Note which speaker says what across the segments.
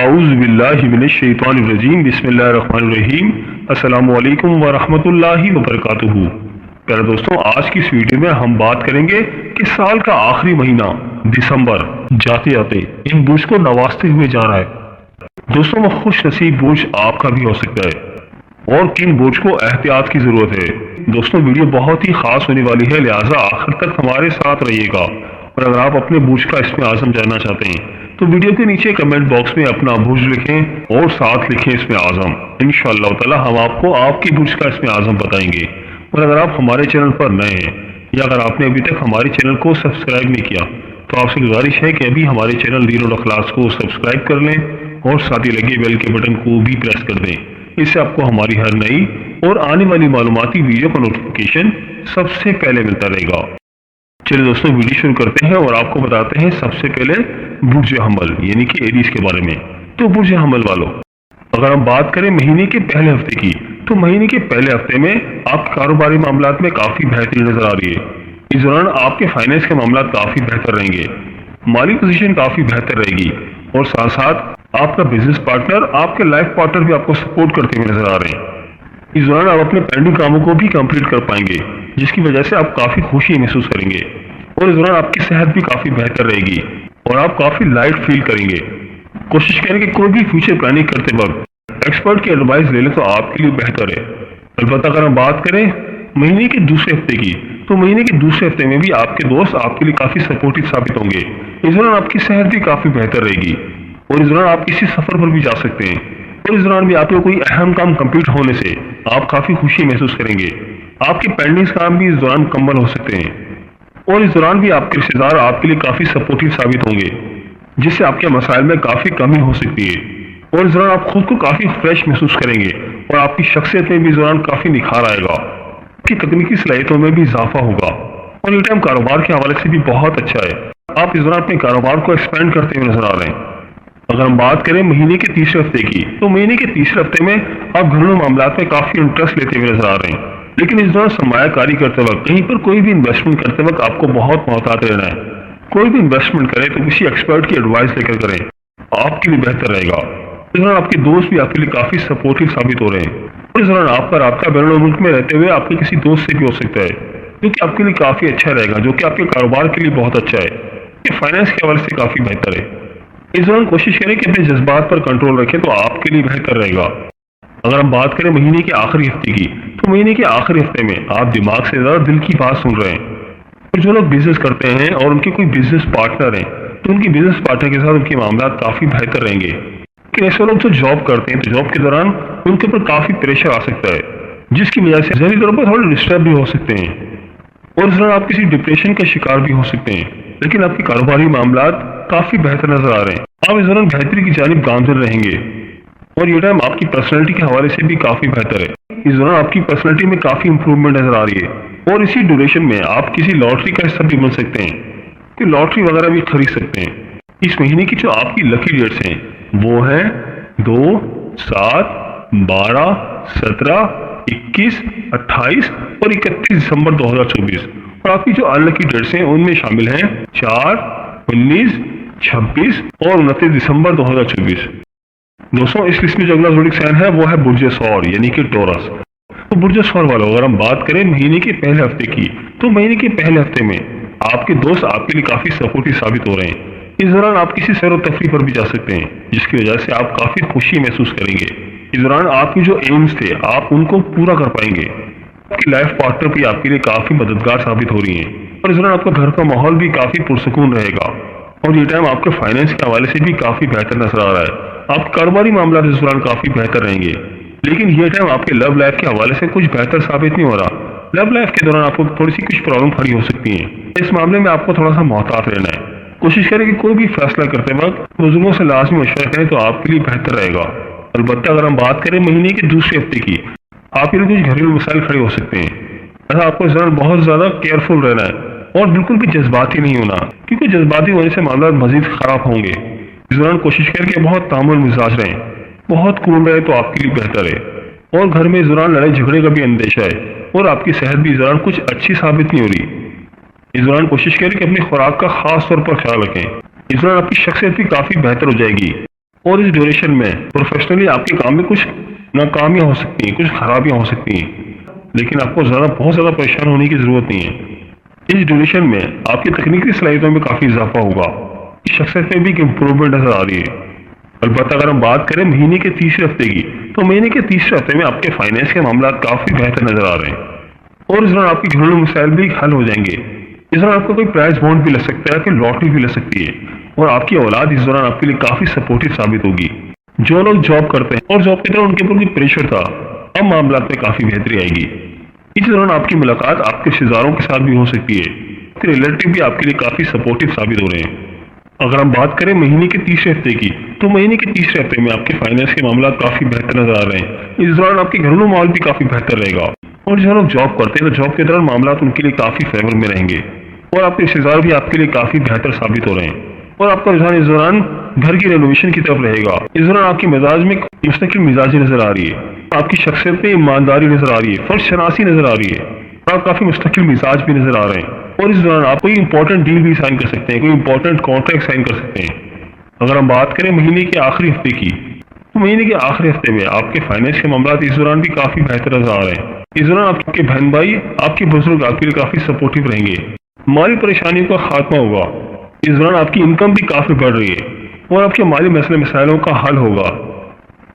Speaker 1: اعوذ باللہ من الشیطان الرجیم بسم اللہ الرحمن الرحیم السلام علیکم ورحمۃ اللہ وبرکاتہ۔ پیارے دوستوں، آج کی اس ویڈیو میں ہم بات کریں گے کہ سال کا آخری مہینہ دسمبر جاتے جاتے ان برج کو نوازتے ہوئے جا رہا ہے۔ دوستوں، وہ خوش نصیب برج آپ کا بھی ہو سکتا ہے اور کن برج کو احتیاط کی ضرورت ہے۔ دوستوں، ویڈیو بہت ہی خاص ہونے والی ہے، لہٰذا آخر تک ہمارے ساتھ رہیے گا۔ اور اگر آپ اپنے برج کا اسم اعظم جاننا چاہتے ہیں تو ویڈیو کے نیچے کمنٹ باکس میں اپنا برج لکھیں اور ساتھ لکھیں اسم اعظم۔ انشاءاللہ تعالی ہم آپ کو آپ کی برج کا اسم اعظم بتائیں گے۔ اور اگر آپ ہمارے چینل پر نئے ہیں یا اگر آپ نے ابھی تک ہمارے چینل کو سبسکرائب نہیں کیا تو آپ سے گزارش ہے کہ ابھی ہمارے چینل دین الاخلاص کو سبسکرائب کر لیں اور ساتھ ہی لگے بیل کے بٹن کو بھی پریس کر دیں۔ اس سے آپ کو ہماری ہر نئی اور آنے والی معلوماتی ویڈیو کا نوٹیفیکیشن سب سے پہلے ملتا رہے گا۔ چلیے دوستوں، ویڈیو شروع کرتے ہیں اور آپ کو بتاتے ہیں سب سے پہلے برج حمل یعنی کہ ایریز کے بارے میں۔ تو برج حمل والوں، اگر ہم بات کریں مہینے کے پہلے ہفتے کی تو مہینے کے پہلے ہفتے میں آپ کے کاروباری معاملات میں کافی بہتری نظر آ رہی ہے۔ اس دوران آپ کے فائنینس کے معاملات کافی بہتر رہیں گے، مالی پوزیشن کافی بہتر رہے گی اور ساتھ ساتھ آپ کا بزنس پارٹنر، آپ کے لائف پارٹنر بھی آپ کو سپورٹ کرتے ہوئے نظر آ رہے ہیں۔ اس دوران آپ اپنے پینڈنگ کاموں کو بھی کمپلیٹ کر پائیں گے، جس کی وجہ سے آپ کافی خوشی محسوس کریں گے اور اس دوران آپ کی صحت بھی کافی بہتر رہے گی اور آپ کافی لائٹ فیل کریں گے۔ کوشش کریں کہ کوئی بھی فیوچر پلاننگ کرتے وقت ایکسپرٹ کی ایڈوائس لے لیں تو آپ کے لیے بہتر ہے۔ البتہ اگر ہم بات کریں مہینے کے دوسرے ہفتے کی تو مہینے کے دوسرے ہفتے میں بھی آپ کے دوست آپ کے لیے کافی سپورٹو ثابت ہوں گے۔ اس دوران آپ کی صحت بھی کافی بہتر رہے گی اور اس دوران آپ کسی سفر پر بھی جا سکتے ہیں اور اس دوران بھی آپ کو کوئی اہم کام کمپلیٹ ہونے سے آپ کافی خوشی محسوس کریں گے۔ آپ کے پینڈنگ کام بھی اس دوران مکمل ہو سکتے ہیں اور اس دوران بھی آپ کے رشتے دار آپ کے لیے کافی سپورٹو ثابت ہوں گے، جس سے آپ کے مسائل میں کافی کمی ہو سکتی ہے اور اس دوران آپ خود کو کافی فریش محسوس کریں گے اور آپ کی شخصیت میں بھی اس دوران کافی نکھار آئے گا، آپ کی تکنیکی صلاحیتوں میں بھی اضافہ ہوگا اور یہ ٹائم کاروبار کے حوالے سے بھی بہت اچھا ہے۔ آپ اس دوران اپنے کاروبار کو ایکسپینڈ کرتے ہوئے نظر آ رہے ہیں۔ اگر ہم بات کریں مہینے کے تیسرے ہفتے کی تو مہینے کے تیسرے ہفتے میں آپ گھریلو معاملات میں کافی انٹرسٹ لیتے ہوئے نظر آ رہے ہیں، لیکن اس دوران سرمایہ کاری کرتے وقت کہیں پر کوئی بھی انویسٹمنٹ کرتے وقت آپ کو بہت محتاط رہنا ہے۔ کوئی بھی انویسٹمنٹ کریں تو کسی ایکسپرٹ کی ایڈوائس لے کر کریں، آپ کے لیے بہتر رہے گا۔ اس دوران آپ کے دوست بھی آپ کے لیے کافی سپورٹو ثابت ہو رہے ہیں اور اس دوران آپ کا رابطہ بین الملک میں رہتے ہوئے آپ کے کسی دوست سے بھی ہو سکتا ہے، جو کہ آپ کے لیے کافی اچھا رہے گا، جو کہ آپ کے کاروبار کے لیے بہت اچھا ہے، یہ فائنینس کے حوالے سے کافی بہتر ہے۔ اس دوران کوشش کریں کہ اپنے جذبات پر کنٹرول رکھیں تو آپ کے لیے بہتر رہے گا۔ اگر ہم بات کریں مہینے کے آخری ہفتے کی تو مہینے کے آخری ہفتے میں آپ دماغ سے زیادہ دل کی بات سن رہے ہیں اور جو لوگ بزنس کرتے ہیں اور ان کے کوئی بزنس پارٹنر ہیں تو ان کی بزنس پارٹنر کے ساتھ ان کے معاملات کافی بہتر رہیں گے۔ لیکن ایسے لوگ جو جاب کرتے ہیں تو جاب کے دوران ان کے اوپر کافی پریشر آ سکتا ہے، جس کی وجہ سے ذہنی طور پر تھوڑے ڈسٹرب بھی ہو سکتے ہیں اور اس دوران آپ کسی ڈپریشن کا شکار بھی ہو سکتے ہیں، لیکن آپ کے کاروباری معاملات کافی بہتر نظر آ رہے ہیں۔ آپ اس دوران بہتری کی جانب گامزن رہیں گے اور یہ ٹائم آپ کی پرسنالٹی کے حوالے سے بھی کافی بہتر ہے۔ اس دوران آپ کی پرسنالٹی میں کافی امپروومنٹ نظر آ رہی ہے اور اسی ڈیوریشن میں آپ کسی لاٹری کا حصہ بھی بن سکتے ہیں، کہ لاٹری وغیرہ بھی خرید سکتے ہیں۔ اس مہینے کی جو آپ کی لکی ڈیٹس ہیں وہ ہیں 2، 7، 12، 17، 21، 28 اور 31 دسمبر 2024 اور آپ کی جو انلکی ڈیٹس ہیں ان میں شامل ہیں 4، 19، 26 اور 29 دسمبر 2024۔ دوستوں، اس لسٹ میں جو اگلا زوڈک سائن ہے وہ ہے برج ثور یعنی کہ ٹورس۔ تو برج ثور والوں، اگر ہم بات کریں مہینے کے پہلے ہفتے کی تو مہینے کے پہلے ہفتے میں آپ کے دوست آپ کے لیے کافی سپورٹو ثابت ہو رہے ہیں۔ اس دوران آپ کسی سیر و تفریح پر بھی جا سکتے ہیں، جس کی وجہ سے آپ کافی خوشی محسوس کریں گے۔ اس دوران آپ کی جو ایمز تھے آپ ان کو پورا کر پائیں گے۔ آپ کی لائف پارٹنر بھی آپ کے لیے کافی مددگار ثابت ہو رہی ہیں اور اس دوران آپ کا گھر کا ماحول بھی کافی پرسکون رہے گا اور یہ ٹائم آپ کے فائنینس کے حوالے سے بھی کافی بہتر نظر آ رہا ہے۔ آپ کاروباری معاملات اس دوران کافی بہتر رہیں گے، لیکن یہ ٹائم آپ کے لو لائف کے حوالے سے کچھ بہتر ثابت نہیں ہو رہا۔ لو لائف کے دوران آپ کو تھوڑی سی کچھ پرابلم کھڑی ہو سکتی ہیں، اس معاملے میں آپ کو تھوڑا سا محتاط رہنا ہے۔ کوشش کریں کہ کوئی بھی فیصلہ کرتے وقت بزرگوں سے لازمی مشورہ کریں تو آپ کے لیے بہتر رہے گا۔ البتہ اگر ہم بات کریں مہینے کے دوسرے ہفتے کی، آپ کے لیے کچھ گھریلو مسائل کھڑے ہو سکتے ہیں، ایسا آپ کو اس دوران بہت زیادہ کیئرفل رہنا ہے اور بالکل بھی جذباتی نہیں ہونا، کیونکہ جذباتی ہونے سے معاملات مزید خراب ہوں گے۔ اس دوران کوشش کریں کہ بہت تعامل مزاج رہیں، بہت کول رہے تو آپ کے لیے بہتر ہے اور گھر میں اس دوران لڑائی جھگڑے کا بھی اندیشہ ہے اور آپ کی صحت بھی اس دوران کچھ اچھی ثابت نہیں ہو رہی۔ اس دوران کوشش کریں کہ اپنی خوراک کا خاص طور پر خیال رکھیں۔ اس دوران آپ کی شخصیت بھی کافی بہتر ہو جائے گی اور اس ड्यूरेशन में प्रोफेशनली आपके काम में कुछ नाकामियां हो सकती हैं, कुछ खराबियां हो सकती हैं, लेकिन आपको बहुत ज़्यादा परेशान होने की ज़रूरत नहीं है। इस ड्यूरेशन में आपकी तकनीकी सलाहियतों में काफ़ी इजाफा होगा, इस शख्सियत में भी एक इम्प्रूवमेंट नजर आ रही है। अलबत्ता अगर हम बात करें महीने के तीसरे हफ्ते की, तो महीने के तीसरे हफ्ते में आपके फाइनेंस के मामला काफ़ी बेहतर नजर आ रहे हैं और इस दौरान आपके घरेलू मसाइल भी हल हो जाएंगे। इस दौरान आपको कोई प्राइज बॉन्ड भी लग सकता है, कोई लॉटरी भी लग सकती है और आपकी औलाद इस दौरान आपके लिए काफ़ी सपोर्टिव साबित होगी। जो लोग जॉब करते हैं और जॉब की तरह उनके ऊपर कोई प्रेशर था, अब मामला में काफ़ी बेहतरी आएगी। इस दौरान आपकी मुलाकात आपके रिश्तेदारों के साथ भी हो सकती है, आपके रिलेटिव भी आपके लिए काफ़ी सपोर्टिव साबित हो रहे हैं। अगर हम बात करें महीने के तीसरे हफ्ते की, तो महीने के तीसरे हफ्ते में आपके फाइनेंस के मामला काफ़ी बेहतर नजर आ रहे हैं। इस दौरान आपके घरेलू माहौल भी काफ़ी बेहतर रहेगा और जो लोग जॉब करते हैं तो जॉब के दौरान मामला उनके लिए काफ़ी फेवर में रहेंगे और आपके रिश्तेदार भी आपके लिए काफ़ी बेहतर साबित हो रहे हैं और आपका रुझान इस दौरान घर की रेनोवेशन की तरफ रहेगा। इस दौरान आपके मिजाज में मुस्तकिल मिजाजी नजर आ रही है, आपकी शख्सियत में ईमानदारी नजर आ रही है, फर्ज शनासी नजर आ रही है, आप काफ़ी मुस्तकिल मिजाज भी नजर आ रहे हैं और इस दौरान आप कोई इंपॉर्टेंट डील भी साइन कर सकते हैं, कोई इंपॉर्टेंट कॉन्ट्रैक्ट साइन कर सकते हैं। अगर हम बात करें महीने के आखिरी हफ्ते की, तो महीने के आखिरी हफ्ते में आपके फाइनेंस के मामला इस दौरान भी काफ़ी बेहतर नजर आ रहे हैं। इस दौरान आपके बहन भाई, आपके बुजुर्ग आपके लिए काफ़ी सपोर्टिव रहेंगे, माली परेशानियों का खात्मा होगा। इस दौरान आपकी इनकम भी काफ़ी बढ़ रही है और आपके माली मसले मसाइलों का हल होगा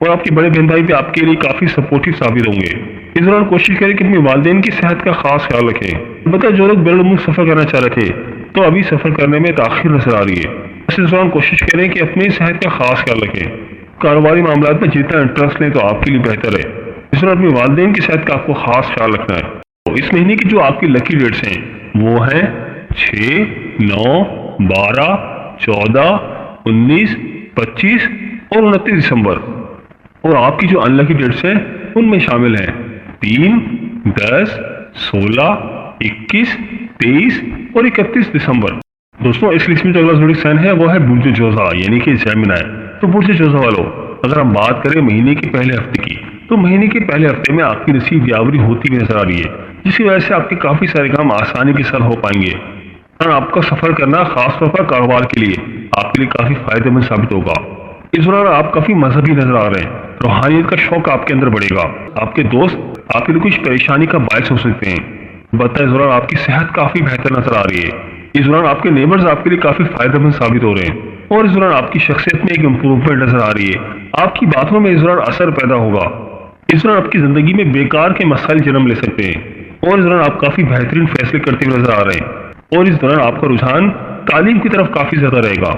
Speaker 1: और आपके बड़े बहन भाई भी आपके लिए काफ़ी सपोर्टिव साबित होंगे। इस दौरान कोशिश करें कि अपने वालिदैन की सेहत का खास ख्याल रखें। बता जो लोग बैरुल मुल्क सफ़र करना चाह रहे थे, तो अभी सफ़र करने में ताख़ीर नजर आ रही है। इस दौरान कोशिश करें कि अपनी सेहत का खास ख्याल रखें। कारोबारी मामला में जितना इंटरेस्ट लें तो आपके लिए बेहतर है। इस दौरान अपने वालिदैन की सेहत का आपको खास ख्याल रखना है। तो इस महीने की जो आपकी लकी डेट्स हैं वो हैं 6, 9, 12, 14, 19, 25 और 29 दिसंबर और आपकी जो अनलकी डेट्स हैं उनमें शामिल हैं 3, 10, 16, 21, 23 और 31 दिसंबर। दोस्तों इस लिस्ट में जो अगला ज़ोडिक साइन है वो है बुर्ज जोज़ा यानी कि जेमिनी। तो बुर्ज जोज़ा वालों, अगर हम बात करें महीने के पहले हफ्ते की, तो महीने के पहले हफ्ते में आपकी नसीब यावरी होती हुई नजर आ रही है, जिसकी वजह से आपके काफ़ी सारे काम आसानी के साथ हो पाएंगे और आपका सफ़र करना खासतौर पर कारोबार के लिए आपके लिए काफ़ी फायदेमंद साबित होगा। इस दौरान आप काफ़ी मजहबी नजर आ रहे हैं, रूहानियत का शौक आपके अंदर बढ़ेगा, आपके दोस्त आपके लिए कुछ परेशानी का बायस हो सकते हैं। बता इस दौरान आपकी सेहत काफ़ी बेहतर नजर आ रही है। इस दौरान आपके नेबर्स आपके लिए काफ़ी फायदेमंद साबित हो रहे हैं और इस दौरान आपकी शख्सियत में एक इम्प्रूवमेंट नजर आ रही है। आपकी बातों में इस दौरान असर पैदा होगा। इस दौरान आपकी ज़िंदगी में बेकार के मसाइल जन्म ले सकते हैं और इस दौरान आप काफ़ी बेहतरीन फैसले करते हुए नजर आ रहे हैं और इस दौरान आपका रुझान तालीम की तरफ काफ़ी ज़्यादा रहेगा।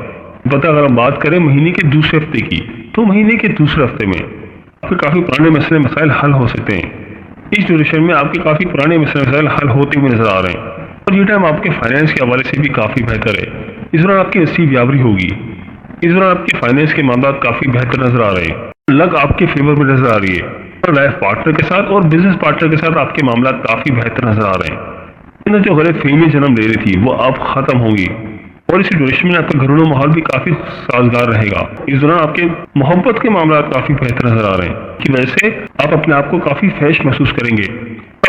Speaker 1: बता अगर हम बात करें महीने के दूसरे हफ्ते की, तो महीने के दूसरे हफ्ते में आपके काफ़ी पुराने मसले मसाइल हल हो सकते हैं। इस ड्यूरेशन में आपके काफ़ी पुराने मसले मसाइल हल होते हुए नजर आ रहे हैं और ये टाइम आपके फाइनेंस के हवाले से भी काफ़ी बेहतर है। इस दौरान आपकी नसीब यावरी होगी। इस दौरान आपके फाइनेंस के मामला काफ़ी बेहतर नजर आ रहे हैं, लक आपके फेवर में नजर आ रही है और लाइफ पार्टनर के साथ और बिजनेस पार्टनर के साथ आपके मामला काफ़ी बेहतर नजर आ रहे हैं। जो गलत फहमी जन्म ले रही थी वो अब खत्म होंगी और इसी ड्यूरेशन में आपका घरेलू माहौल भी काफ़ी साजगार रहेगा। इस दौरान आपके मोहब्बत के मामला काफ़ी बेहतर नजर आ रहे हैं, की वजह से आप अपने आप को काफ़ी फ्रेश महसूस करेंगे,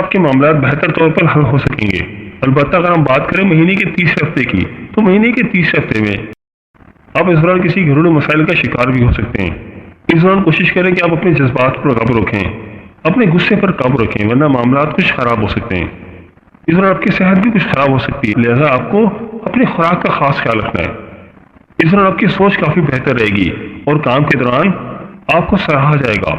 Speaker 1: आपके मामला बेहतर तौर पर हल हो सकेंगे। अलबत्ता अगर हम बात करें महीने के तीसरे हफ्ते की, तो महीने के तीसरे हफ्ते में आप इस दौरान किसी घरेलू मसाइल का शिकार भी हो सकते हैं। इस दौरान कोशिश करें कि आप अपने जज्बात पर काबू रखें, अपने गुस्से पर काबू रखें, वरना मामला कुछ खराब हो सकते हैं। इस दौरान आपकी सेहत भी कुछ खराब हो सकती है, लिहाजा आपको अपनी खुराक का खास ख्याल रखना है। इस दौरान आपकी सोच काफ़ी बेहतर रहेगी और काम के दौरान आपको सराहा जाएगा।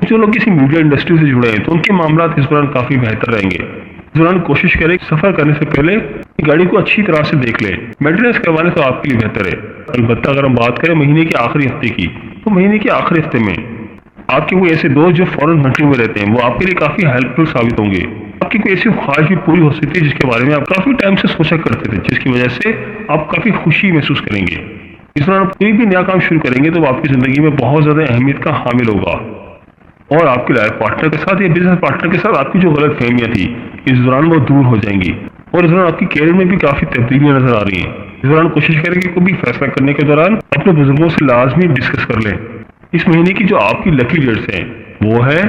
Speaker 1: जो लोग किसी मीडिया इंडस्ट्री से जुड़े हैं तो उनके मामला इस दौरान काफ़ी बेहतर रहेंगे। इस दौरान कोशिश करें सफ़र करने से पहले गाड़ी को अच्छी तरह से देख लें, मेंटेनेंस करवाने तो आपके लिए बेहतर है। अलबत्ता अगर हम बात करें महीने के आखिरी हफ्ते की, तो महीने के आखिरी हफ्ते में आपके कोई ऐसे दोस्त जो फॉरेन कंट्री में रहते हैं वो आपके लिए काफ़ी हेल्पफुल साबित होंगे। आपकी कोई ऐसी ख्वाहिश भी पूरी हो सकती है जिसके बारे में आप काफ़ी टाइम से सोचा करते थे, जिसकी वजह से आप काफ़ी खुशी महसूस करेंगे। इस दौरान आप कोई भी नया काम शुरू करेंगे तो आपकी ज़िंदगी में बहुत ज़्यादा अहमियत का हामिल होगा और आपके लाइफ पार्टनर के साथ या बिजनेस पार्टनर के साथ आपकी जो गलत फहमियाँ थी इस दौरान वो दूर हो जाएंगी और इस दौरान आपकी कैरियर में भी काफ़ी तब्दीलियाँ नजर आ रही हैं। इस दौरान कोशिश करें कि कोई भी फैसला करने के दौरान अपने बुजुर्गों से लाजमी डिस्कस कर लें। इस महीने की जो आपकी लकी डेट्स हैं वो है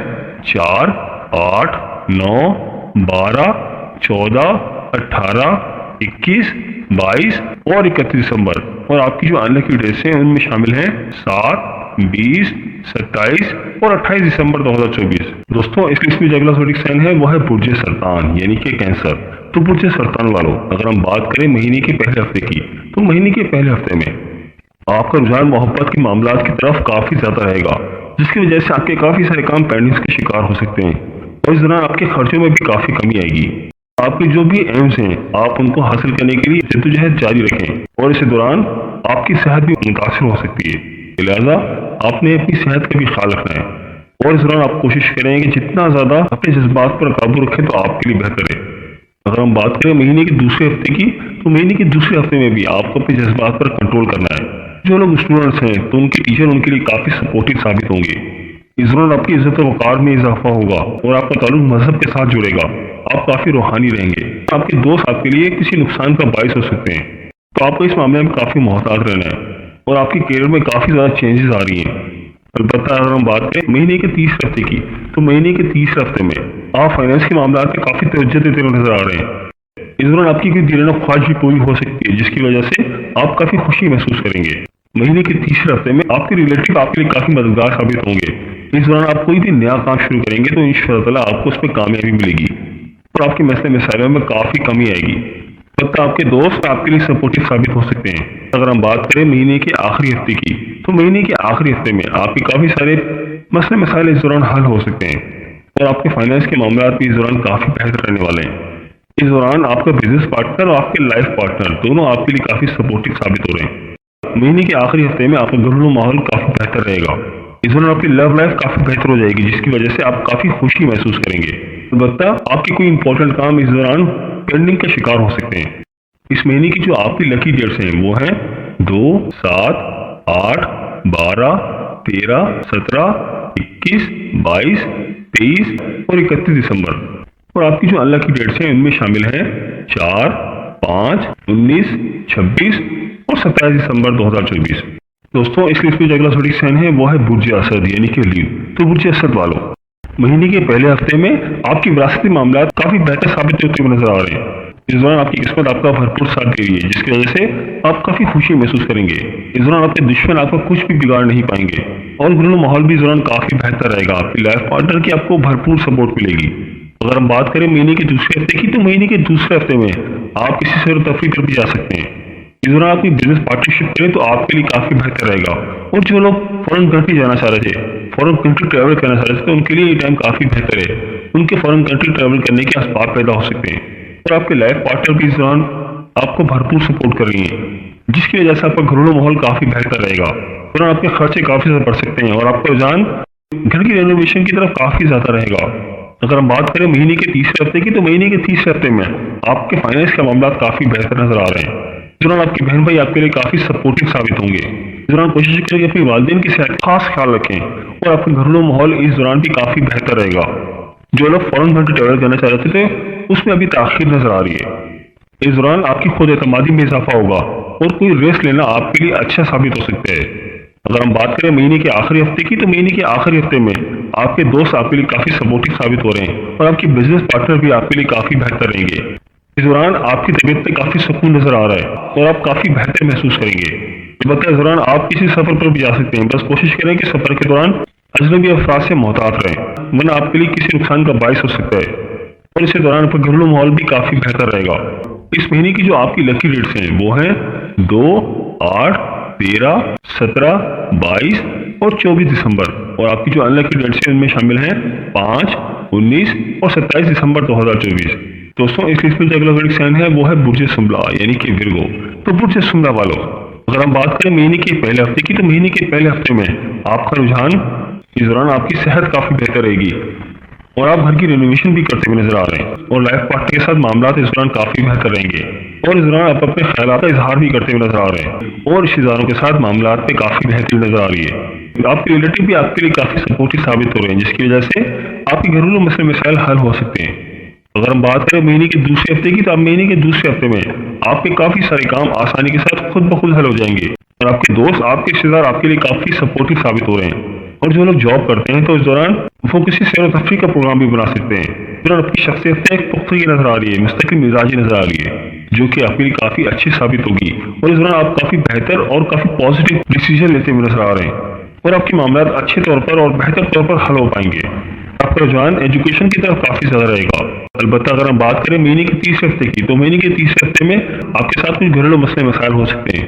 Speaker 1: 4, 8, 9, 12, 14, 18, 21, 22 और 31 दिसंबर और आपकी जो अनलकी डेट्स हैं उनमें शामिल हैं 7, 20, 27 اور 28 दिसंबर 2024। दोस्तों इस लिस्ट में जो अगला ज़ोडिक साइन है वो है बुर्ज सरतान यानी कि कैंसर। तो बुर्ज सरतान वालों, अगर हम बात करें महीने के पहले हफ्ते की, तो महीने के पहले हफ्ते में आपका रुझान मोहब्बत के मामलात की तरफ काफी ज्यादा रहेगा, जिसकी वजह से आपके काफी सारे काम पेंडिंग्स के शिकार हो सकते हैं और इस दौरान आपके खर्चों में भी काफी कमी आएगी। आपके जो भी एम्स हैं आप उनको हासिल करने के लिए जद्दोजहद जारी रखें और इस दौरान आपकी सेहत भी मुतासर हो सकती है, लिहाजा आपने अपनी सेहत का भी ख्याल रखना है और इस दौरान आप कोशिश करें कि जितना ज्यादा अपने जज्बात पर काबू रखें तो आपके लिए बेहतर है। अगर हम बात करें महीने के दूसरे हफ्ते की, तो महीने के दूसरे हफ्ते में भी आपको अपने जज्बात पर कंट्रोल करना है। जो लोग स्टूडेंट्स हैं तो उनके टीचर उनके लिए काफी सपोर्टिव साबित होंगे। इस दौरान आपकी इज्जत और वकार में इजाफा होगा और आपका ताल्लुक मजहब के साथ जुड़ेगा। आप काफी रूहानी रहेंगे। आपके दोस्त आपके लिए किसी नुकसान का बायस हो सकते हैं, तो आपको इस मामले में काफी मोहतात रहना है और आपके करियर में काफी ज्यादा चेंजेस आ रही हैं। अलबत्ता अगर हम बात करें महीने के तीसरे हफ्ते की, तो महीने के तीसरे हफ्ते में आप फाइनेंस के मामला में काफी तवज्जो देते हुए नजर आ रहे हैं। इस दौरान आपकी कोई दिलाना ख्वाहिश भी पूरी हो सकती है, जिसकी वजह से आप काफी खुशी महसूस करेंगे। महीने के तीसरे हफ्ते में आपके रिलेटिव आपके लिए काफी मददगार साबित होंगे। इस दौरान आप कोई भी नया काम शुरू करेंगे तो इंशाअल्लाह आपको उसमें कामयाबी मिलेगी और आपके मसले मसाइलों में काफी कमी आएगी। तब आपके दोस्त आपके लिए सपोर्टिव साबित हो सकते हैं। अगर हम बात करें महीने के आखिरी हफ्ते की, तो महीने के आखिरी हफ्ते में आपके काफी सारे मसले मसाइल इस दौरान हल हो सकते हैं और आपके फाइनेंस के मामला भी इस दौरान काफी बेहतर रहने वाले हैं। इस दौरान आपका बिजनेस पार्टनर और आपके लाइफ पार्टनर दोनों आपके लिए काफी सपोर्टिव साबित हो रहे हैं। महीने के आखिरी हफ्ते में आपका घरेलू माहौल काफी बेहतर रहेगा। इस दौरान आपकी लव लाइफ काफी बेहतर हो जाएगी, जिसकी वजह से आप काफी खुशी महसूस करेंगे। अलबत्ता आपके कोई इंपॉर्टेंट काम इस दौरान पेंडिंग का शिकार हो सकते हैं। इस महीने की जो आपकी लकी डेट्स हैं वो हैं 2, 7, 8, 12, 13, 17, 21, 22, 23 और 31 दिसंबर। और आपकी जो अनलकी डेट्स हैं उनमें शामिल हैं 4, 5, 19, 26 और 27 दिसंबर 2024। दोस्तों इस लिस्ट में जो अगला ज़ोडिक साइन है वो है बुर्ज असद यानी कि लीव। तो बुर्ज असद वालों, महीने के पहले हफ्ते में आपकी विरासती मामला काफी बेहतर साबित होते हुए नजर आ रहे हैं। इस दौरान आपकी किस्मत आपका भरपूर साथ दे रही है, जिसकी वजह से आप काफी खुशी महसूस करेंगे। इस दौरान आपके दुश्मन आपका कुछ भी बिगाड़ नहीं पाएंगे और घरेलू माहौल भी इस दौरान काफी बेहतर रहेगा। आपकी लाइफ पार्टनर की आपको भरपूर सपोर्ट मिलेगी। अगर हम बात करें महीने के दूसरे हफ्ते की, तो महीने के दूसरे हफ्ते में आप किसी सैर तफरीह पर भी जा सकते हैं। इस दौरान आप कोई बिजनेस पार्टनरशिप करें तो आपके लिए काफी बेहतर रहेगा। और जो लोग फॉरेन कंट्री जाना चाह रहे थे, फॉरेन कंट्री ट्रैवल करना चाह रहे थे, तो उनके लिए ये टाइम काफी बेहतर है। उनके फॉरेन कंट्री ट्रैवल करने के असबाब पैदा हो सकते हैं और आपके लाइफ पार्टनर भी इस दौरान आपको भरपूर सपोर्ट कर रही है, जिसकी वजह से आपका घरेलू माहौल काफी बेहतर रहेगा। और आपके खर्चे काफी ज्यादा बढ़ सकते हैं और आपका रुझान घर की रेनोवेशन की तरफ काफी ज्यादा रहेगा। अगर हम बात करें महीने के तीसरे हफ्ते की, तो महीने के तीसरे हफ्ते में आपके फाइनेंस के मामला काफी बेहतर नजर आ रहे हैं। इस दौरान आपके बहन भाई आपके लिए काफी सपोर्टिव साबित होंगे। इस दौरान कोशिश करें कि अपनी वालिदैन की सेहत का खास ख्याल रखें और आपका घरेलू माहौल इस दौरान भी काफी बेहतर रहेगा। जो लोग फॉरेन कंट्री ट्रैवल करना चाह रहे थे उसमें अभी ताखीर नजर आ रही है। इस दौरान आपकी खुद एतमादी में इजाफा होगा और कोई रेस्ट लेना आपके लिए अच्छा साबित हो सकता है। अगर हम बात करें महीने के आखिरी हफ्ते की, तो महीने के आखिरी हफ्ते में आपके दोस्त आपके लिए काफी सपोर्टिव साबित हो रहे हैं और आपकी बिजनेस पार्टनर भी आपके लिए काफी बेहतर रहेंगे। इस दौरान आपकी तबीयत पे काफी सुकून नजर आ रहा है और आप काफी बेहतर महसूस करेंगे। अलबत्ता इस दौरान आप किसी सफर पर भी जा सकते हैं। बस कोशिश करें कि सफर के दौरान अजनबी अफराद से मोहतात रहें, वरना आपके लिए किसी नुकसान का बायस हो सकता है। और इसी दौरान आपका घरेलू माहौल भी काफी बेहतर रहेगा। इस महीने की जो आपकी लकी डेट्स हैं वो हैं 2, 8, 13, 17, 22 और 24 दिसंबर। और आपकी जो अनलकी डेट्स हैं उनमें शामिल हैं 5, 19 और 27 दिसंबर 2024। दोस्तों इस लिस्ट में जो अगला ज़ोडिक साइन है वो है बुर्ज सुमला यानी कि विर्गो। तो बुर्ज सुमला वालों, अगर हम बात करें महीने के पहले हफ्ते की, तो महीने के पहले हफ्ते में आपका रुझान इस दौरान आपकी सेहत काफी बेहतर रहेगी और आप घर की रेनोवेशन भी करते हुए नजर आ रहे हैं और लाइफ पार्टनर के साथ मामला इस दौरान काफी बेहतर रहेंगे। और इस दौरान आप अपने ख्यालात का इजहार भी करते हुए नजर आ रहे हैं और रिश्तेदारों के साथ मामला में काफी बेहतरीन नजर आ रही है। आपके रिलेटिव भी आपके लिए काफी सपोर्टिव साबित हो रहे हैं, जिसकी वजह से आपके घरेलू मसले मसाइल हल हो सकते हैं। अगर हम बात करें महीने के दूसरे हफ्ते की, तो आप महीने के दूसरे हफ्ते में आपके काफी सारे काम आसानी के साथ खुद ब खुद हल हो जाएंगे और आपके दोस्त आपके रिश्तेदार आपके लिए काफी सपोर्टिव साबित हो रहे हैं। और जो लोग जॉब करते हैं तो इस दौरान वो किसी सैर व तफरीह का प्रोग्राम भी बना सकते हैं। इस दौरान आपकी शख्सियत एक पुख्तगी नजर आ रही है, मुस्तकिल मिजाजी नजर आ रही है, जो कि आपके लिए काफी अच्छी साबित होगी। और इस दौरान आप काफी बेहतर और काफी पॉजिटिव डिसीजन लेते हुए नजर आ रहे हैं। और आपके मामलात अच्छे तौर पर और बेहतर तौर पर हल हो पाएंगे। आपका रुझान एजुकेशन की तरफ काफ़ी ज़्यादा रहेगा। अलबत्ता अगर हम बात करें महीने के तीसरे हफ्ते की, तो महीने के तीसरे हफ्ते में आपके साथ कुछ घरेलू मसले मसाइल हो सकते हैं।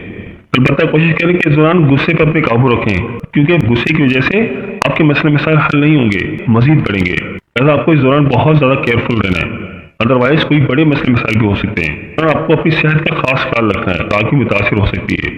Speaker 1: अलबत्ता कोशिश करें कि इस दौरान गुस्से पर अपने काबू रखें, क्योंकि गुस्से की वजह से आपके मसले मसाइल हल नहीं होंगे, मजीद बढ़ेंगे। लिहाजा आपको इस दौरान बहुत ज़्यादा केयरफुल रहना है, अदरवाइज कोई बड़े मसले मसाइल भी हो सकते हैं। और आपको अपनी सेहत का खास ख्याल रखना है, ताकि मुतासिर हो सकती है।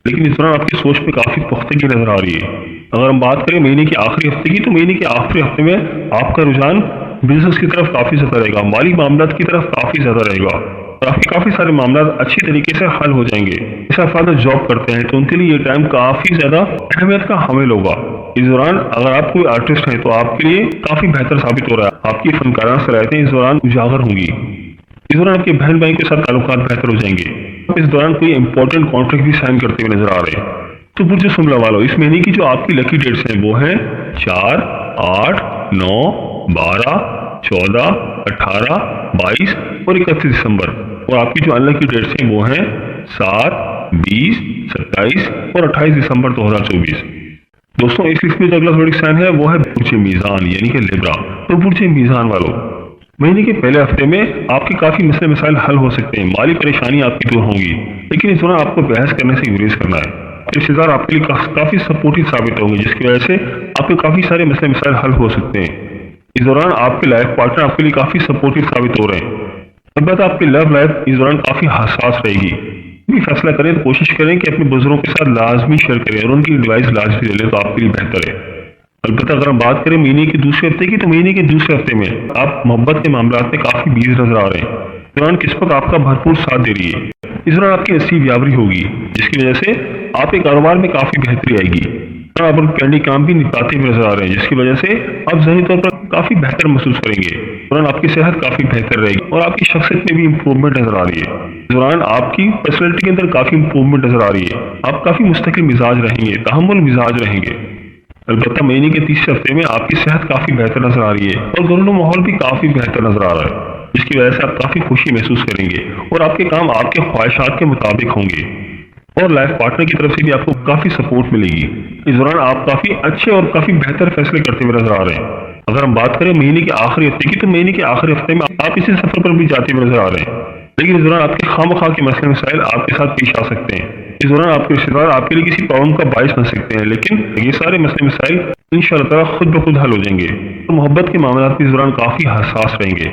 Speaker 1: लेकिन इस दौरान आपकी सोच पे काफ़ी पुख्तगी नजर आ रही है। अगर हम बात करें महीने के आखिरी हफ्ते की, तो महीने के आखिरी हफ्ते में आपका रुझान बिजनेस की तरफ काफ़ी ज़्यादा रहेगा, माली मामलात की तरफ काफ़ी ज़्यादा रहेगा, और आपके काफ़ी सारे मामलात अच्छी तरीके से हल हो जाएंगे। जैसे अफराद जॉब करते हैं तो उनके लिए ये टाइम काफ़ी ज़्यादा अहमियत का हामिल होगा। इस दौरान अगर आप कोई आर्टिस्ट हैं तो आपके लिए काफ़ी बेहतर साबित हो रहा है, आपकी फनकाराना सलाहियतें इस दौरान उजागर होंगी। इस दौरान आपके बहन भाई के साथ ताल्लुकात बेहतर हो जाएंगे। इस दौरान कोई इंपॉर्टेंट कॉन्ट्रैक्ट भी साइन करते हुए नजर आ रहे हैं। तो बुर्ज शुमला वालों, इस महीने की जो आपकी लकी डेट्स हैं वो हैं 4, 8, 9, 12, 14, 18, 22 और 31 दिसंबर। और आपकी जो अनलकी डेट्स हैं वो हैं 7, 20, 27 और 28 दिसंबर 2024। दोस्तों, इस लिस्ट में जो अगला ज़ोडिक साइन है वो है बुर्ज मीज़ान यानी कि लिब्रा। तो बुर्ज मीज़ान वालों, महीने के पहले हफ्ते में आपके काफ़ी मसले मसाइल हल हो सकते हैं, माली परेशानी आपकी दूर होंगी। लेकिन इस दौरान आपको बहस करने से गुरेज करना है। रिश्तेदार आपके लिए काफ़ी सपोर्टिव साबित होंगे, जिसकी वजह से आपके काफ़ी सारे मसले मसाइल हल हो सकते हैं। इस दौरान आपके लाइफ पार्टनर आपके लिए काफ़ी सपोर्टिव साबित हो रहे हैं। अलबत्ता आपकी लव लाइफ इस दौरान काफ़ी हसास रहेगी। भी फैसला करें तो कोशिश करें कि अपने बुजुर्गों के साथ लाजमी शेयर करें और उनकी एडवाइस लाजमी ले लें, तो आपके लिए बेहतर है। अलबत्ता अगर हम बात करें महीने के दूसरे हफ्ते की, तो महीने के दूसरे हफ्ते में आप मोहब्बत के मामलात में काफ़ी बिजी नजर आ रहे हैं। इस दौरान किस्मत आपका भरपूर साथ दे रही है। इस दौरान आपकी नसीब यावरी होगी, जिसकी वजह से आपके कारोबार में काफ़ी बेहतरी आएगी। और आप पेंडिंग काम भी निपटाते हुए नजर आ रहे हैं, जिसकी वजह से आप ज़हनी तौर पर काफ़ी बेहतर महसूस करेंगे। इस दौरान आपकी सेहत काफ़ी बेहतर रहेगी और आपकी शख्सियत में भी इंप्रूवमेंट नजर आ रही है। इस दौरान आपकी पर्सनैलिटी के अंदर काफ़ी इंप्रूवमेंट नजर आ रही है। आप काफ़ी मुस्तकिल मिजाज रहेंगे, तहम्मुल मिजाज रहेंगे। अलबत्ता महीने के तीसरे हफ्ते में आपकी सेहत काफ़ी बेहतर नजर आ रही है और घरेलू माहौल भी काफ़ी बेहतर नजर आ रहा है, जिसकी वजह से आप काफ़ी खुशी महसूस करेंगे और आपके काम आपके ख्वाहिशात के मुताबिक होंगे। और लाइफ पार्टनर की तरफ से भी आपको काफ़ी सपोर्ट मिलेगी। इस दौरान आप काफ़ी अच्छे और काफ़ी बेहतर फैसले करते हुए नजर आ रहे हैं। अगर हम बात करें महीने के आखिरी हफ्ते की, तो महीने के आखिरी हफ्ते में आप इसी सफर पर भी जाते हुए नजर आ रहे हैं। लेकिन इस दौरान आपके खामखा के मसले मसाइल आपके साथ पेश आ सकते हैं। इस दौरान आपके रिश्तेदार आपके लिए किसी प्रॉब्लम का बायस बन सकते हैं, लेकिन ये सारे मसले मसाइल इंशाअल्लाह ताला खुद ब खुद हल हो जाएंगे। तो मोहब्बत के मामला भी इस दौरान काफ़ी हसास रहेंगे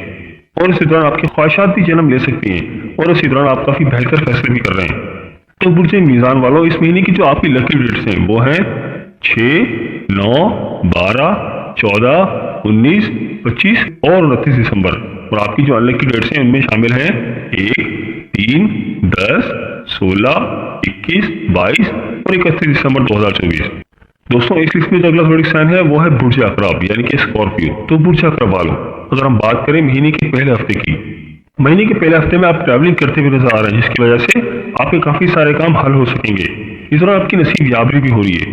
Speaker 1: और इसी दौरान आपकी ख्वाहिशात भी जन्म ले सकती हैं और इसी दौरान आप काफ़ी बेहतर फैसले भी कर रहे हैं। तो बुर्ज मीज़ान वालों, इस महीने की जो आपकी लकी डेट्स हैं वो हैं 6, 9, 12, 14, 19, 25 और 29 दिसंबर। और आपकी जो अनलकी डेट्स हैं उनमें शामिल हैं 1, 3, 10, 16, 21, 22 और 31 दिसंबर 2024। दोस्तों, इस लिस्ट में जो अगला ज़ोडिक साइन है वो है बुर्ज अकरब यानी कि स्कॉर्पियो। तो बुर्ज अकरब वालों, अगर हम बात करें महीने के पहले हफ्ते की, महीने के पहले हफ्ते में आप ट्रैवलिंग करते हुए नजर आ रहे हैं, जिसकी वजह से आपके काफ़ी सारे काम हल हो सकेंगे। इस दौरान आपकी नसीब याबरी भी हो रही है।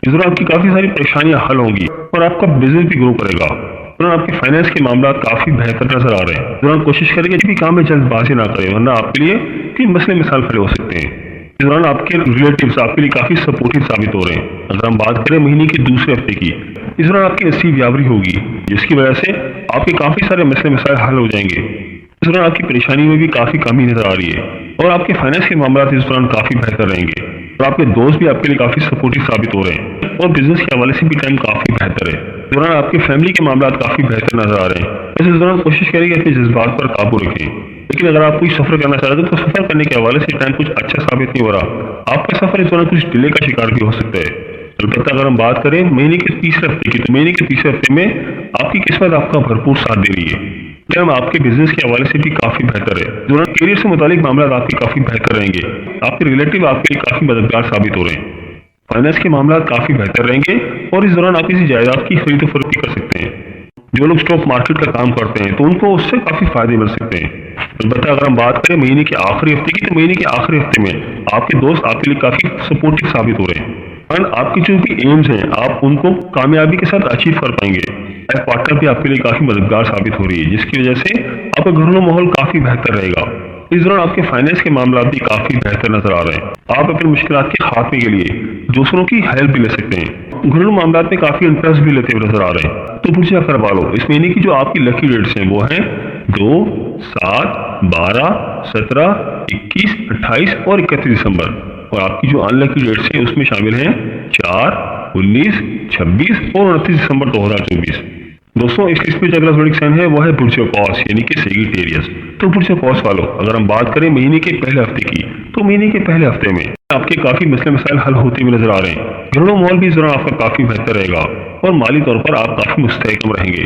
Speaker 1: इस दौरान आपकी काफ़ी सारी परेशानियां हल होंगी और आपका बिजनेस भी ग्रो करेगा। इस दौरान आपके फाइनेंस के मामला काफ़ी बेहतर नजर आ रहे हैं। इस दौरान कोशिश करें कि किसी भी काम में जल्दबाजी ना करें, वरना आपके लिए कई मसले मिसाल खड़े हो सकते हैं। इस दौरान आपके रिलेटिव्स आपके लिए काफ़ी सपोर्टिव साबित हो रहे हैं। अगर हम बात करें महीने के दूसरे हफ्ते की, इस दौरान आपकी नसीब यावरी होगी, जिसकी वजह से आपके काफ़ी सारे मसले मसाइल हल हो जाएंगे। इस दौरान आपकी परेशानी में भी काफ़ी कमी नजर आ रही है और आपके फाइनेंस के मामला इस दौरान काफ़ी बेहतर रहेंगे और आपके दोस्त भी आपके लिए काफ़ी सपोर्टिव साबित हो रहे हैं और बिजनेस के हवाले से भी टाइम काफ़ी बेहतर है। इस दौरान आपके फैमिली के मामला काफ़ी बेहतर नजर आ रहे हैं। बस इस दौरान कोशिश करें कि अपने जज्बात पर काबू रखें। लेकिन अगर आप कोई सफ़र करना चाहते हैं तो सफ़र करने के हवाले से टाइम कुछ अच्छा साबित नहीं हो रहा। आपका सफ़र इस दौरान कुछ डिले का शिकार भी हो सकता है। अलबत्ता अगर हम बात करें महीने के तीसरे हफ्ते की, तो महीने के तीसरे हफ्ते में आपकी किस्मत आपका भरपूर साथ दे रही है। हम आपके बिजनेस के हवाले से भी काफ़ी बेहतर है। इस दौरान करियर से मुतालिक मामला आपके काफ़ी बेहतर रहेंगे। आपके रिलेटिव आपके लिए काफ़ी मददगार साबित हो रहे हैं। फाइनेंस के मामला काफ़ी बेहतर रहेंगे और इस दौरान आप किसी जायदाद की खरीद फरोख्त कर सकते हैं। जो लोग स्टॉक मार्केट का काम करते हैं तो उनको उससे काफ़ी फायदे मिल सकते हैं। अलबत्ता अगर हम बात करें महीने के आखिरी हफ्ते की, तो महीने के आखिरी हफ्ते में आपके दोस्त आपके लिए काफ़ी सपोर्टिव साबित हो रहे हैं और आपके जो भी एम्स हैं आप उनको कामयाबी के साथ अचीव कर पाएंगे। लाइफ पार्टनर भी आपके लिए काफ़ी मददगार साबित हो रही है, जिसकी वजह से आपका घरेलू माहौल काफ़ी बेहतर रहेगा। اس دوران آپ کے فائنینس کے معاملات بھی کافی بہتر نظر آ رہے ہیں۔ آپ اپنی مشکلات کے خاتمے کے لیے دوسروں کی ہیلپ بھی لے سکتے ہیں۔ گھریلو معاملات میں کافی انٹرسٹ بھی لیتے ہوئے نظر آ رہے ہیں۔ تو برج اثر والو، اس مہینے کی جو آپ کی لکی ڈیٹس ہیں وہ ہیں 2، 7، 12، 17، 21، 28 اور 31 دسمبر، اور آپ کی جو ان لکی ڈیٹس ہیں اس میں شامل ہیں 4، 19، 26 اور 29 دسمبر 2024۔ دوستوں اس لسٹ میں جو اگلا زوڈک سائن ہے وہ ہے برج اکوس یعنی کہ سیگیٹیریس۔ تو برج اکوس والو، اگر ہم بات کریں مہینے کے پہلے ہفتے کی، تو مہینے کے پہلے ہفتے میں آپ کے کافی مسئلے مسائل حل ہوتے ہوئے نظر آ رہے ہیں۔ گھریلو ماحول بھی اس دوران آپ کا کافی بہتر رہے گا اور مالی طور پر آپ کافی مستحکم رہیں گے۔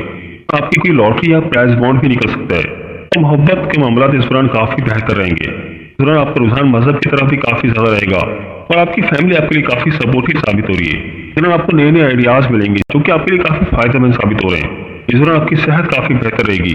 Speaker 1: آپ کی کوئی لاٹری یا پرائز بانڈ بھی نکل سکتا ہے۔ اور محبت کے معاملات اس دوران کافی بہتر رہیں گے۔ اس دوران آپ کا رجحان مذہب کی طرف بھی کافی زیادہ رہے گا اور آپ کی فیملی آپ کے لیے کافی سپورٹیو ثابت ہو رہی ہے۔ اس دوران آپ کو نئے نئے آئیڈیاز ملیں گے جو کہ آپ کے لیے کافی فائدہ مند ثابت ہو رہے ہیں۔ اس دوران آپ کی صحت کافی بہتر رہے گی۔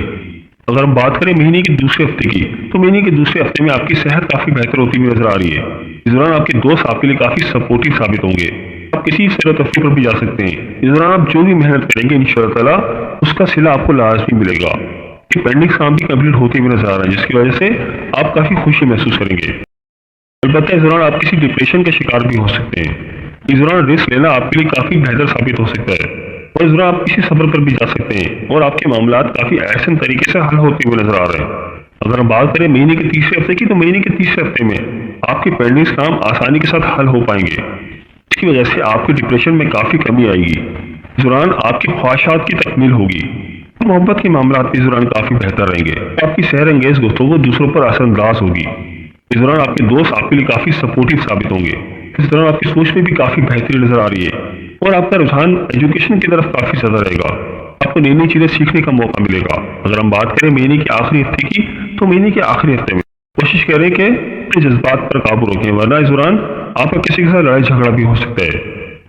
Speaker 1: اگر ہم بات کریں مہینے کے دوسرے ہفتے کی، تو مہینے کے دوسرے ہفتے میں آپ کی صحت کافی بہتر ہوتی ہوئی نظر آ رہی ہے۔ اس دوران آپ کے دوست آپ کے لیے کافی سپورٹیو ثابت ہوں گے۔ آپ کسی سیر و تفریح پر بھی جا سکتے ہیں۔ اس دوران آپ جو بھی محنت کریں گے انشاءاللہ تعالیٰ اس کا صلہ آپ کو لازمی ملے گا۔ پینڈنگ کام بھی کمپلیٹ ہوتے ہوئے نظر آ رہا ہے جس کی وجہ سے آپ کافی خوشی محسوس کریں گے۔ البتہ اس دوران آپ کسی ڈپریشن کا شکار بھی ہو سکتے ہیں۔ اس دوران رسک لینا آپ کے لیے کافی بہتر ثابت ہو سکتا ہے اور اس دوران آپ کسی سفر پر بھی جا سکتے ہیں اور آپ کے معاملات کافی احسن طریقے سے حل ہوتے ہوئے نظر آ رہے ہیں۔ اگر ہم بات کریں مہینے کے تیسرے ہفتے کی، تو مہینے کے تیسرے ہفتے میں آپ کے پینڈنگ کام آسانی کے ساتھ حل ہو پائیں گے، اس کی وجہ سے آپ کے ڈپریشن میں کافی کمی آئے گی۔ اس دوران آپ کی خواہشات کی تکمیل ہوگی۔ محبت کے معاملات اس دوران کافی بہتر رہیں گے۔ آپ کی سحر انگیز گفتگو دوسروں پر اثر انداز ہوگی۔ اس دوران آپ کے دوست آپ کے لیے کافی سپورٹیو ثابت ہوں گے۔ اس دوران آپ کی سوچ میں بھی کافی بہتری نظر آ رہی ہے اور آپ کا رجحان ایجوکیشن کی طرف کافی زیادہ رہے گا۔ آپ کو نئی نئی چیزیں سیکھنے کا موقع ملے گا۔ اگر ہم بات کریں مہینے کے آخری ہفتے کی، تو مہینے کے آخری ہفتے میں کوشش کریں کہ اپنے جذبات پر قابو رکھیں، ورنہ اس دوران آپ کا کسی کے ساتھ لڑائی جھگڑا بھی ہو سکتا ہے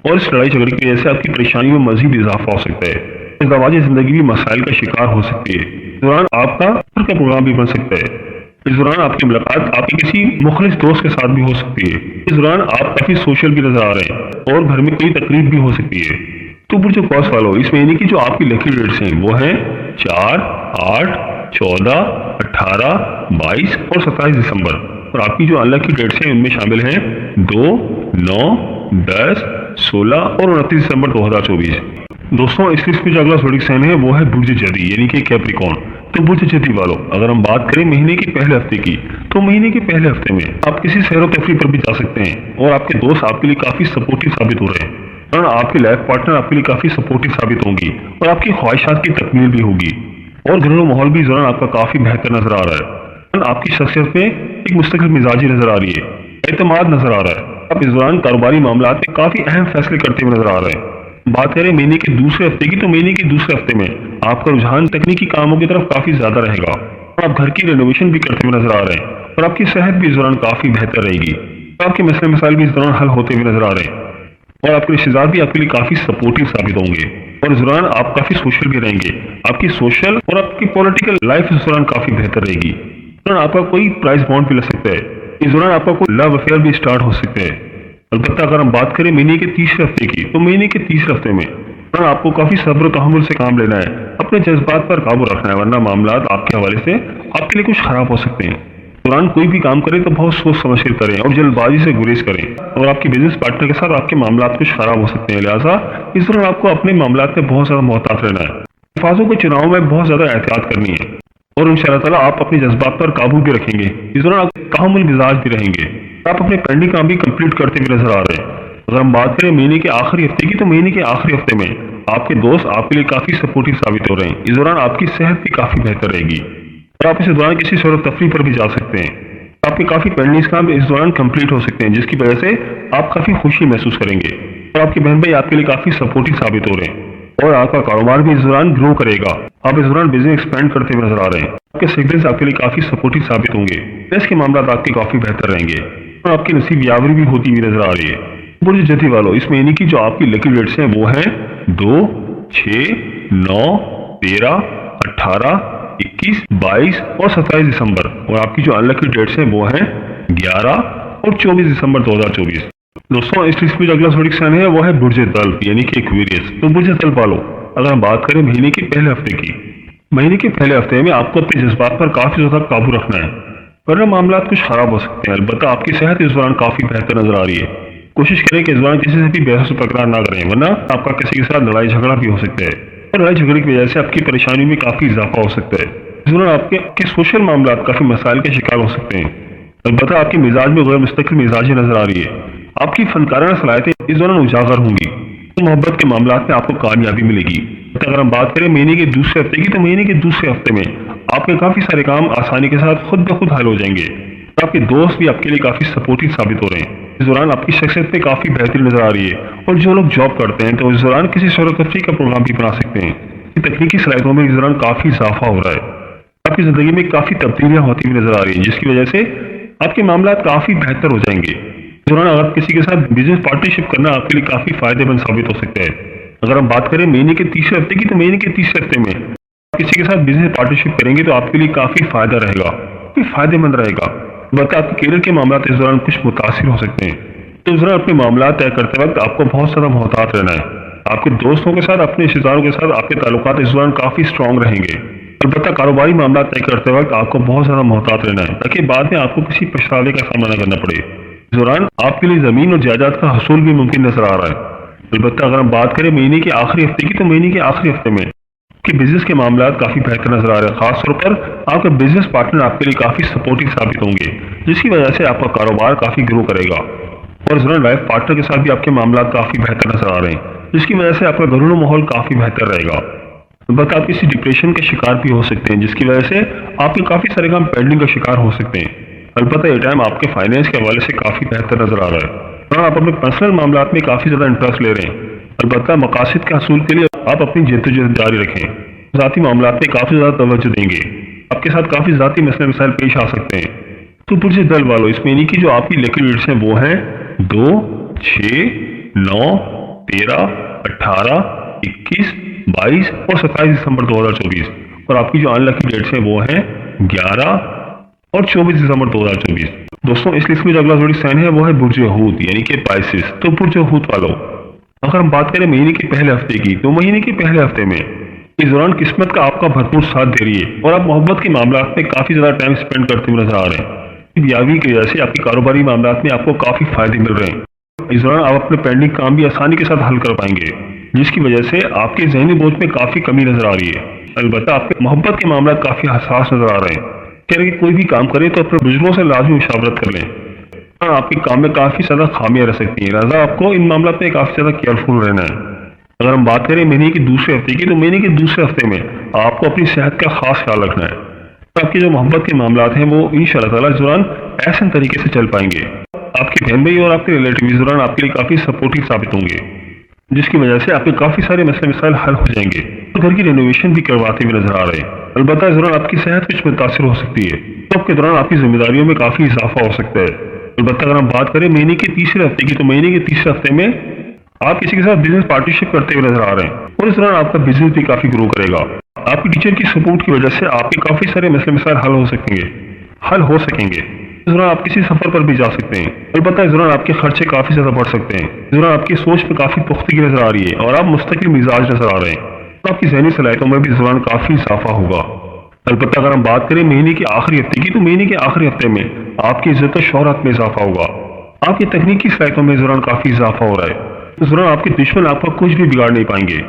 Speaker 1: اور اس لڑائی جھگڑے کی وجہ سے آپ کی پریشانیوں میں مزید اضافہ ہو سکتا ہے۔ ازدواجی زندگی بھی مسائل کا شکار ہو سکتی ہے۔ اس دوران آپ کا سفر کا پروگرام بھی بن سکتا ہے۔ اس دوران آپ کی ملاقات آپ کے کسی مخلص دوست کے ساتھ بھی ہو سکتی ہے۔ اس دوران آپ کافی سوشل بھی نظر آ رہے ہیں اور گھر میں کوئی تقریب بھی ہو سکتی ہے۔ تو برج اکوس والو، اس مہینے کی جو آپ کی لکی ڈیٹس ہیں وہ ہیں 4، 8، 14، 18، 22 اور 27 دسمبر، اور آپ کی جو ان لکی ڈیٹس ہیں ان میں شامل ہیں 2، 9، 10، 16 اور 29 دسمبر 2024۔ دوستوں اس لسٹ میں جو اگلا زوڈک سائن ہے وہ ہے برج جدی یعنی کہ کیپریکون۔ تو برج جدی والو، اگر ہم بات کریں مہینے کے پہلے ہفتے کی، تو مہینے کے پہلے ہفتے میں آپ کسی سیر و تفریح پر بھی جا سکتے ہیں اور آپ کے دوست آپ کے لیے کافی سپورٹیو ثابت ہو رہے ہیں۔ اور آپ کی لائف پارٹنر آپ کے لیے کافی سپورٹیو ثابت ہوں گی اور آپ کی خواہشات کی تکمیل بھی ہوگی، اور گھریلو ماحول بھی اس دوران آپ کا کافی بہتر نظر آ رہا ہے۔ آپ کی شخصیت میں ایک مستقل مزاجی نظر آ رہی ہے، اعتماد نظر آ رہا ہے۔ آپ اس دوران کاروباری معاملات میں کافی اہم فیصلے کرتے ہوئے نظر آ رہے ہیں۔ بات کریں مہینے کے دوسرے ہفتے کی، تو مہینے کے دوسرے ہفتے میں آپ کا رجحان تکنیکی کاموں کی طرف کافی زیادہ رہے گا اور آپ گھر کی رینوویشن بھی کرتے ہوئے نظر آ رہے ہیں اور آپ کی صحت بھی اس دوران کافی بہتر رہے گی۔ آپ کے مسئلے مسائل بھی اس دوران حل ہوتے ہوئے نظر آ رہے ہیں اور آپ کے رشتے دار بھی آپ کے لیے کافی سپورٹیو ثابت ہوں گے اور اس دوران آپ کافی سوشل بھی رہیں گے۔ آپ کی سوشل اور آپ کی پولیٹیکل لائف اس دوران کافی بہتر رہے گی۔ اس دوران آپ کا کوئی پرائز بانڈ بھی لگ سکتا ہے۔ اس دوران آپ کا کوئی لو افیئر بھی سٹارٹ ہو سکتے ہیں۔ البتہ اگر ہم بات کریں مہینے کے تیسرے ہفتے کی، تو مہینے کے تیسرے ہفتے میں آپ کو کافی صبر و تحمل سے کام لینا ہے، اپنے جذبات پر قابو رکھنا ہے، ورنہ معاملات آپ کے حوالے سے آپ کے لیے کچھ خراب ہو سکتے ہیں۔ دوران کوئی بھی کام کریں تو بہت سوچ سمجھ کر کریں اور جلد بازی سے گریز کریں، اور آپ کے بزنس پارٹنر کے ساتھ آپ کے معاملات کچھ خراب ہو سکتے ہیں، لہٰذا اس دوران آپ کو اپنے معاملات میں بہت زیادہ محتاط رہنا ہے۔ الفاظوں کے چناؤ میں بہت زیادہ احتیاط کرنی ہے اور انشاءاللہ تعالیٰ آپ اپنے جذبات پر قابو بھی رکھیں گے۔ اس دوران آپ تحمل مزاج بھی رہیں گے، آپ اپنے پینڈنگ کام بھی کمپلیٹ کرتے ہوئے نظر آ رہے ہیں۔ اگر ہم بات کریں مہینے کے آخری ہفتے کی، تو مہینے کے آخری ہفتے میں آپ کے دوست آپ کے لیے کافی سپورٹیو ثابت ہو رہے ہیں۔ اس دوران آپ کی صحت بھی کافی بہتر رہے گی اور آپ اس دوران کسی سیر و تفریح پر بھی جا سکتے ہیں۔ آپ کے کافی پینڈنگ کام اس دوران کمپلیٹ ہو سکتے ہیں، جس کی وجہ سے آپ کافی خوشی محسوس کریں گے اور آپ کے بہن بھائی آپ کے لیے کافی سپورٹیو ثابت ہو رہے ہیں اور آپ کا کاروبار بھی اس دوران گرو کرے گا۔ آپ اس دوران بزنس ایکسپینڈ کرتے ہوئے نظر آ رہے ہیں۔ آپ کے سیونگز آپ کے لیے کافی سپورٹیو ثابت ہوں گے، اس کے معاملات آپ کے کافی بہتر رہیں گے اور آپ کی نصیب یاوری بھی ہوتی ہوئی نظر آ رہی ہے۔ برج جدی والو، اس مہینے کی جو آپ کی لکی ڈیٹس ہیں وہ ہیں 2، 6، 9، 13، 18، 21، 22 اور 27 دسمبر، اور آپ کی جو ان لکی ڈیٹس ہیں وہ ہیں 11 اور 24 دسمبر 2024۔ دوستوں اس لسٹ میں جو اگلا زوڈک سائن ہے وہ ہے برج دلو یعنی کہ ایکویریس۔ تو برج دلو والو، اگر ہم بات کریں مہینے کے پہلے ہفتے کی، مہینے کے پہلے ہفتے میں آپ کو اپنے جذبات پر کافی زیادہ قابو رکھنا ہے ورنہ معاملات کچھ خراب ہو سکتے ہیں۔ البتہ آپ کی صحت اس دوران کافی بہتر نظر آ رہی ہے۔ کوشش کریں کہ اس دوران کسی سے بھی بحث و تکرار نہ کریں، ورنہ آپ کا کسی کے ساتھ لڑائی جھگڑا بھی ہو سکتا ہے، اور لڑائی جھگڑے کی وجہ سے آپ کی پریشانی میں کافی اضافہ ہو سکتا ہے۔ اس دوران آپ کے سوشل معاملات کافی مسائل کے شکار ہو سکتے ہیں۔ البتہ آپ کے مزاج میں غیر مستقل مزاجی نظر آ رہی ہے۔ آپ کی فنکارانہ صلاحیتیں اس دوران اجاگر ہوں گی۔ محبت کے معاملات میں آپ کو کامیابی ملے گی۔ اگر ہم بات کریں مہینے کے دوسرے ہفتے کی، تو مہینے کے دوسرے ہفتے میں آپ کے کافی سارے کام آسانی کے ساتھ خود بخود حل ہو جائیں گے۔ آپ کے دوست بھی آپ کے لیے کافی سپورٹیو ثابت ہو رہے ہیں۔ اس دوران آپ کی شخصیت میں کافی بہتری نظر آ رہی ہے، اور جو لوگ جاب کرتے ہیں تو اس دوران کسی سیر و تفریح کا پروگرام بھی بنا سکتے ہیں۔ تکنیکی صلاحیتوں میں اس دوران کافی اضافہ ہو رہا ہے۔ آپ کی زندگی میں کافی تبدیلیاں ہوتی ہوئی نظر آ رہی ہیں، جس کی وجہ سے آپ کے معاملات کافی بہتر ہو جائیں گے۔ اس دوران اگر کسی کے ساتھ بزنس پارٹنرشپ کرنا آپ کے لیے کافی فائدے مند ثابت ہو سکتا ہے۔ اگر ہم بات کریں مہینے کے تیسرے ہفتے کی، تو مہینے کے تیسرے ہفتے میں کسی کے ساتھ بزنس پارٹنرشپ کریں گے تو آپ کے لیے کافی فائدہ رہے گا، کافی فائدے مند رہے گا۔ البتہ آپ کے کیریئر کے معاملات اس دوران کچھ متاثر ہو سکتے ہیں، تو اس دوران اپنے معاملات طے کرتے وقت آپ کو بہت زیادہ محتاط رہنا ہے۔ آپ کے دوستوں کے ساتھ، اپنے رشتے داروں کے ساتھ آپ کے تعلقات اس دوران کافی اسٹرانگ رہیں گے۔ البتہ کاروباری معاملات طے کرتے وقت آپ کو بہت زیادہ محتاط رہنا ہے، تاکہ بعد میں آپ کو کسی پچھتاوے کا سامنا نہ کرنا پڑے۔ اس دوران آپ کے لیے زمین اور جائیداد کا حصول بھی ممکن نظر آ رہا ہے۔ البتہ اگر ہم بات کریں مہینے کے آخری ہفتے کی، تو مہینے کے آخری ہفتے میں کہ بزنس کے معاملات کافی بہتر نظر آ رہے ہیں۔ خاص طور پر آپ کا بزنس پارٹنر آپ کے لیے کافی سپورٹیو ثابت ہوں گے، جس کی وجہ سے آپ کا کاروبار کافی گرو کرے گا۔ اور اس دوران لائف پارٹنر کے ساتھ بھی آپ کے معاملات کافی بہتر نظر آ رہے ہیں، جس کی وجہ سے آپ کا گھریلو ماحول کافی بہتر رہے گا۔ البتہ آپ کسی ڈپریشن کے شکار بھی ہو سکتے ہیں، جس کی وجہ سے آپ کے کافی سارے کام پینڈنگ کا شکار ہو سکتے ہیں۔ البتہ یہ ٹائم آپ کے فائنینس کے حوالے سے کافی بہتر نظر آ رہا ہے، اور آپ اپنے پرسنل معاملات میں کافی زیادہ انٹرسٹ لے رہے ہیں۔ البتہ مقاصد کے حصول کے لیے آپ اپنی جدوجہد جاری رکھیں، ذاتی معاملات میں کافی زیادہ توجہ دیں گے۔ آپ کے ساتھ کافی ذاتی مسئلے مسائل پیش آ سکتے ہیں۔ تو برج دل والو، اس مہینے کی جو آپ کی لکی ڈیٹس ہیں وہ ہیں 2، 6، 9، 13، 18، 21، 22 اور 27 دسمبر 2024، اور آپ کی جو ان لکی ڈیٹس ہیں وہ ہیں 11 اور 24 دسمبر 2024۔ دوستوں اس لسٹ میں جو اگلا زوڈی سائن ہے وہ ہے برج حوت یعنی کہ پائسس۔ تو برج حوت والو، اگر ہم بات کریں مہینے کے پہلے ہفتے کی، تو مہینے کے پہلے ہفتے میں اس دوران قسمت کا آپ کا بھرپور ساتھ دے رہی ہے، اور آپ محبت کے معاملات میں کافی زیادہ ٹائم سپینڈ کرتے ہوئے نظر آ رہے ہیں۔ بیاوی کی وجہ سے آپ کے کاروباری معاملات میں آپ کو کافی فائدے مل رہے ہیں۔ اس دوران آپ اپنے پینڈنگ کام بھی آسانی کے ساتھ حل کر پائیں گے، جس کی وجہ سے آپ کے ذہنی بوجھ میں کافی کمی نظر آ رہی ہے۔ البتہ آپ کے محبت کے معاملات کافی حساس نظر آ رہے ہیں۔ کہ کوئی بھی کام کریں تو اپنے بزرگوں سے لازمی مشاورت کر لیں۔ آپ کے کام میں کافی زیادہ خامیاں رہ سکتی ہیں، لہٰذا آپ کو ان معاملات میں کافی زیادہ کیئرفل رہنا ہے۔ اگر ہم بات کریں مہینے کے دوسرے ہفتے کی، تو مہینے کے دوسرے ہفتے میں آپ کو اپنی صحت کا خاص خیال رکھنا ہے۔ آپ کے جو محبت کے معاملات ہیں وہ انشاءاللہ تعالیٰ اس دوران احسن طریقے سے چل پائیں گے۔ آپ کے بہن بھائی اور آپ کے ریلیٹیو اس دوران آپ کے لیے کافی سپورٹیو ثابت ہوں گے، جس کی وجہ سے آپ کے کافی سارے مسئلے مسائل حل ہو جائیں گے، اور گھر کی رینوویشن بھی کرواتے ہوئے نظر آ رہے ہیں۔ البتہ اس دوران آپ کی صحت کچھ متاثر ہو سکتی ہے، تو آپ کے دوران آپ کی ذمہ داریوں میں کافی اضافہ ہو سکتا ہے۔ البتہ اگر ہم بات کریں مہینے کے تیسرے ہفتے کی، تو مہینے کے تیسرے ہفتے میں آپ کسی کے ساتھ بزنس پارٹنرشپ کرتے ہوئے نظر آ رہے ہیں، اور اس دوران آپ کا بزنس بھی کافی گرو کرے گا۔ آپ کی ٹیچر کی سپورٹ کی وجہ سے آپ کے کافی سارے مسئلے مسائل حل ہو سکیں گے۔ اس دوران آپ کسی سفر پر بھی جا سکتے ہیں۔ البتہ اس دوران آپ کے خرچے کافی زیادہ بڑھ سکتے ہیں۔ اس دوران آپ کی سوچ میں کافی پختگی نظر آ رہی ہے، اور آپ مستقل مزاج نظر آ رہے ہیں، اور آپ کی ذہنی صلاحیتوں میں بھی اس دوران کافی اضافہ ہوگا۔ البتہ اگر ہم بات کریں مہینے کے آخری ہفتے کی، تو مہینے کے آخری ہفتے میں آپ کی عزت و شہرت میں اضافہ ہوگا۔ آپ کی تکنیکی صلاحیتوں میں اس دوران کافی اضافہ ہو رہا ہے۔ اس دوران آپ کے دشمن آپ کا کچھ بھی بگاڑ نہیں پائیں گے۔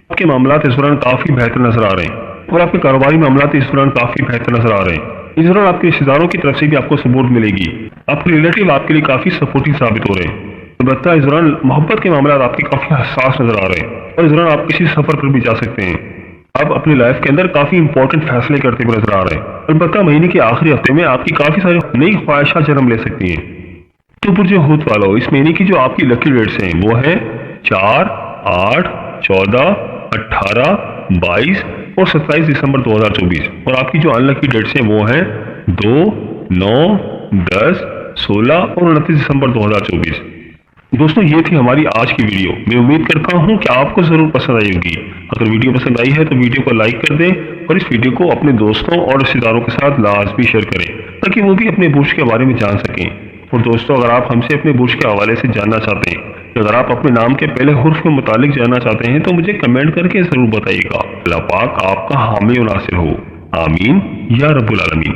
Speaker 1: آپ کے معاملات اس دوران کافی بہتر نظر آ رہے ہیں، اور آپ کے کاروباری معاملات اس دوران کافی بہتر نظر آ رہے ہیں۔ اس دوران آپ کے رشتے داروں کی طرف سے بھی آپ کو سپورٹ ملے گی۔ آپ کے ریلیٹیو آپ کے لیے کافی سپورٹیو ثابت ہو رہے ہیں۔ البتہ اس دوران محبت کے معاملات آپ کے کافی حساس نظر آ رہے ہیں، اور اس دوران آپ کسی سفر پر بھی جا سکتے ہیں۔ آپ اپنی لائف کے اندر کافی امپورٹنٹ فیصلے کرتے ہوئے نظر آ رہے ہیں۔ البتہ مہینے کے آخری ہفتے میں آپ کی کافی ساری نئی خواہشات جنم لے سکتی ہیں۔ تو برج حوت والو، اس مہینے کی جو آپ کی لکی ڈیٹس ہیں وہ ہیں 4، 8، 14، 18، 22 اور 27 دسمبر 2024، اور آپ کی جو ان لکی ڈیٹس ہیں وہ ہیں 2، 9، 10، 16 اور 29 دسمبر 2024۔ دوستوں یہ تھی ہماری آج کی ویڈیو۔ میں امید کرتا ہوں کہ آپ کو ضرور پسند آئی ہوگی۔ اگر ویڈیو پسند آئی ہے تو ویڈیو کو لائک کر دیں، اور اس ویڈیو کو اپنے دوستوں اور رشتے داروں کے ساتھ لازمی شیئر کریں، تاکہ وہ بھی اپنے برج کے بارے میں جان سکیں۔ اور دوستوں اگر آپ ہم سے اپنے برج کے حوالے سے جاننا چاہتے ہیں، اگر آپ اپنے نام کے پہلے حرف کے متعلق جاننا چاہتے ہیں، تو مجھے کمنٹ کر کے ضرور بتائیے گا۔ اللہ پاک آپ کا حامی و ناصر ہو، آمین یا رب العالمین۔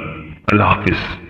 Speaker 1: اللہ حافظ۔